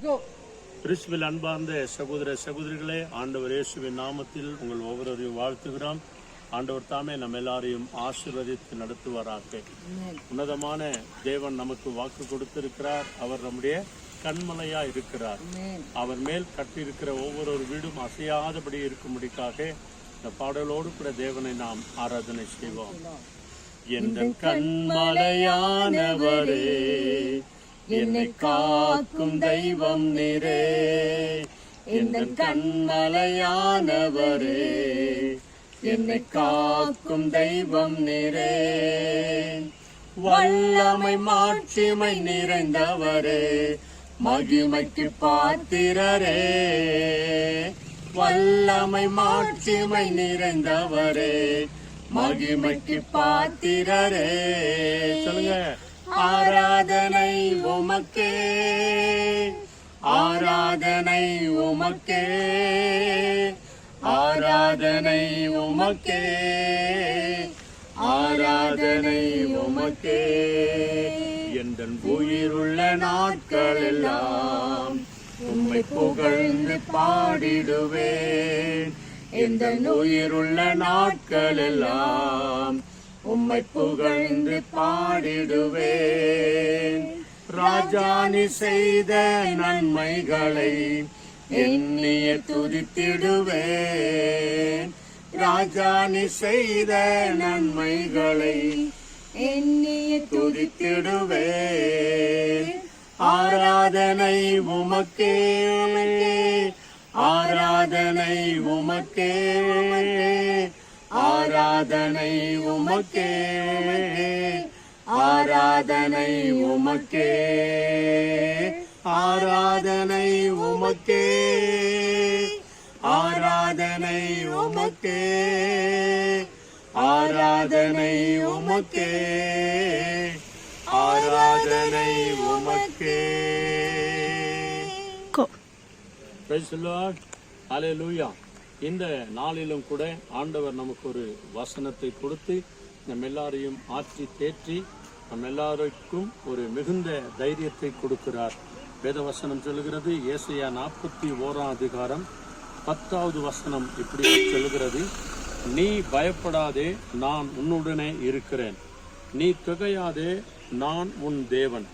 கிறிஸ்துவில் அன்பார்ந்த சகோதர சகோதரிகளே, ஆண்டவர் இயேசுவின் நாமத்தில் உங்கள் ஒவ்வொருவரையும் வாழ்த்துகிறோம். ஆண்டவர் தாமே நம்ம எல்லாரையும் ஆசீர்வதித்து நடத்துவாராக. உன்னதமான தேவன் நமக்கு வாக்கு கொடுத்திருக்கிறார். அவர் நம்முடைய கண்மலையா இருக்கிறார். அவர் மேல் கட்டியிருக்கிற ஒவ்வொரு வீடும் அசையாதபடி இருக்கும்படிக்காக இந்த பாடலோடு கூட தேவனை நாம் ஆராதனை செய்வோம். எந்த கண்மலையானவரே, என்னை காக்கும் தெய்வம் நீரே. எந்த கண்மலையானவரே, என்னை காக்கும் தெய்வம் நீரே. வல்லமை மாட்சிமை நிறைந்தவரே, மகிமைக்கு பாத்திரரே. வல்லமை மாட்சிமை நிறைந்தவரே, மகிமைக்கு பாத்திரரே. சொல்லுங்க. ஆராதனை உமக்கே, ஆராதனை உமக்கே, ஆராதனை உமக்கே, ஆராதனை உமக்கே. எந்தன் உயிருள்ள நாட்கள் எல்லாம் உம்மை புகழ்ந்து பாடிடுவேன். எந்தன் உயிருள்ள நாட்கள் எல்லாம் உம்மை புகழ்ந்து பாடிடுவேன். ராஜானி செய்த நன்மைகளை எண்ணிய துதித்திடுவேன். ராஜானி செய்த நன்மைகளை எண்ணிய துதித்திடுவேன். ஆராதனை உமக்கே, ஆராதனை உமக்கே, ஆராதனை உமக்கே, ஆராதனை உமக்கே, ஆராதனை உமக்கே, ஆராதனை உமக்கே, ஆராதனை உமக்கே, ஆராதனை உமக்கே. Praise the Lord. Hallelujah. இந்த நாளிலும் கூட ஆண்டவர் நமக்கு ஒரு வசனத்தை கொடுத்து நம்ம எல்லாரையும் ஆற்றி தேற்றி நம்ம எல்லாருக்கும் ஒரு மிகுந்த தைரியத்தை கொடுக்கிறார். வேத வசனம் சொல்லுகிறது, ஏசாயா 41 வசனம் இப்படி சொல்லுகிறது, நீ பயப்படாதே, நான் உன்னுடனே இருக்கிறேன். நீ திகையாதே, நான் உன் தேவன்.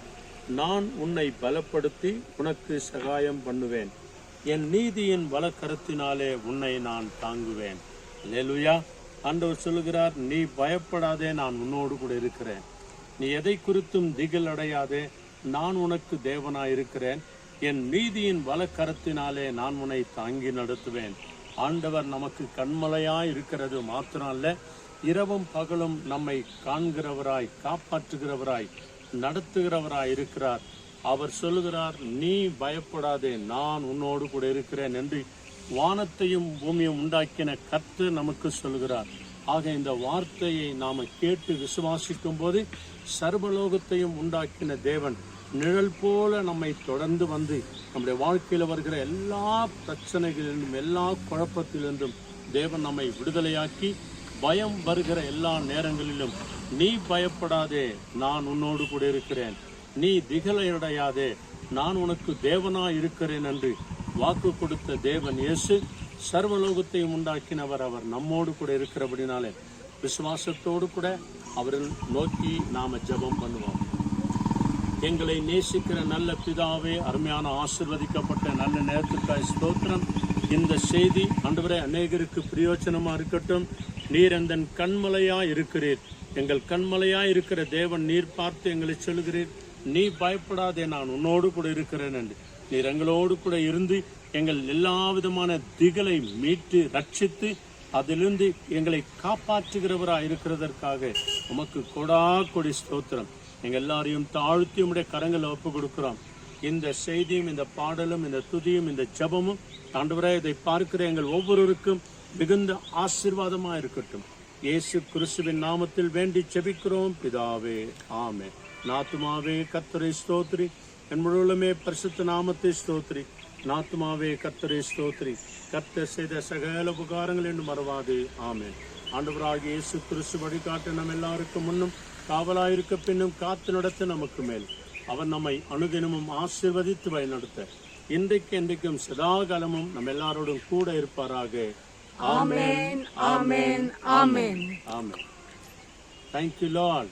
நான் உன்னை பலப்படுத்தி உனக்கு சகாயம் பண்ணுவேன். என் நீதியின் வலக்கரத்தினாலே உன்னை நான் தாங்குவேன். அல்லேலூயா. ஆண்டவர் சொல்லுகிறார், நீ பயப்படாதே, நான் உன்னோடு கூட இருக்கிறேன். நீ எதை குறித்தும் திகில் அடையாதே, நான் உனக்கு தேவனாய் இருக்கிறேன். என் நீதியின் வலக்கரத்தினாலே நான் உன்னை தாங்கி நடத்துவேன். ஆண்டவர் நமக்கு கண்மலையாய் இருக்கிறது மாத்திரம் அல்ல, இரவும் பகலும் நம்மை காண்கிறவராய், காப்பாற்றுகிறவராய், நடத்துகிறவராய் இருக்கிறார். அவர் சொல்லுகிறார், நீ பயப்படாதே, நான் உன்னோடு கூட இருக்கிறேன் என்று வானத்தையும் பூமியும் உண்டாக்கின கர்த்தர் நமக்கு சொல்லுகிறார். ஆக இந்த வார்த்தையை நாம கேட்டு விசுவாசிக்கும் போது சர்வலோகத்தையும் உண்டாக்கின தேவன் நிழல் போல நம்மை தொடர்ந்து வந்து நம்முடைய வாழ்க்கையில் வருகிற எல்லா பிரச்சனைகளிலும் எல்லா குழப்பத்திலிருந்தும் தேவன் நம்மை விடுதலையாக்கி பயம் வருகிற எல்லா நேரங்களிலும் நீ பயப்படாதே, நான் உன்னோடு கூட இருக்கிறேன். நீ திகழையடையாதே, நான் உனக்கு தேவனாய் இருக்கிறேன் என்று வாக்கு கொடுத்த தேவன் இயேசு சர்வலோகத்தையும் உண்டாக்கினவர். அவர் நம்மோடு கூட இருக்கிறபடினாலே விசுவாசத்தோடு கூட அவரை நோக்கி நாம ஜெபம் பண்ணுவோம். எங்களை நேசிக்கிற நல்ல பிதாவே, அருமையான ஆசீர்வதிக்கப்பட்ட நல்ல நேரத்துக்காய் ஸ்தோத்திரம். இந்த செய்தி ஆண்டவரே அநேகருக்கு பிரயோஜனமா இருக்கட்டும். நீர் எந்தன் கண்மலையா இருக்கிறீர். எங்கள் கண்மலையா இருக்கிற தேவன் நீர் பார்த்து எங்களை சொல்லுகிறீர், நீ பயப்படாதே, நான் உன்னோடு கூட இருக்கிறேன் என்று. நீர் எங்களோடு கூட இருந்து எங்கள் எல்லா விதமான திகளை மீட்டு ரட்சித்து அதிலிருந்து எங்களை காப்பாற்றுகிறவராக இருக்கிறதற்காக உமக்கு கொடா கொடி ஸ்தோத்திரம். எங்கள் எல்லாரையும் தாழ்த்தி உம்முடைய கரங்களை ஒப்பு கொடுக்கிறோம். இந்த செய்தியும் இந்த பாடலும் இந்த துதியும் இந்த ஜெபமும் ஆண்டவரே இதை பார்க்கிற எங்கள் ஒவ்வொருவருக்கும் மிகுந்த ஆசீர்வாதமாக இருக்கட்டும். இயேசு கிறிஸ்துவின் நாமத்தில் வேண்டி ஜெபிக்கிறோம் பிதாவே, ஆமென். நாத்துமாவே கர்த்தரை ஸ்தோத்திரி, என் முழுவதுமே பரிசுத்த நாமத்தை ஸ்தோத்திரி. நாத்துமாவே கர்த்தரை ஸ்தோத்திரி, கர்த்தர் செய்த சகல உபகாரங்கள் என்று மறவாது, ஆமென். ஆண்டவராகிய இயேசு கிறிஸ்து வழிகாட்ட நம் எல்லாருக்கும் முன்னும் காவலாயிருக்க பின்னும் காத்து நடத்த நமக்கு மேல் அவர் நம்மை அனுதினமும் ஆசீர்வதித்து வழிநடத்த இன்றைக்கு என்றைக்கும் சதாகாலமும் நம்ம எல்லாரோடும் கூட இருப்பாராக. ஆமென், ஆமென், ஆமென். ஆமென். Thank you, Lord.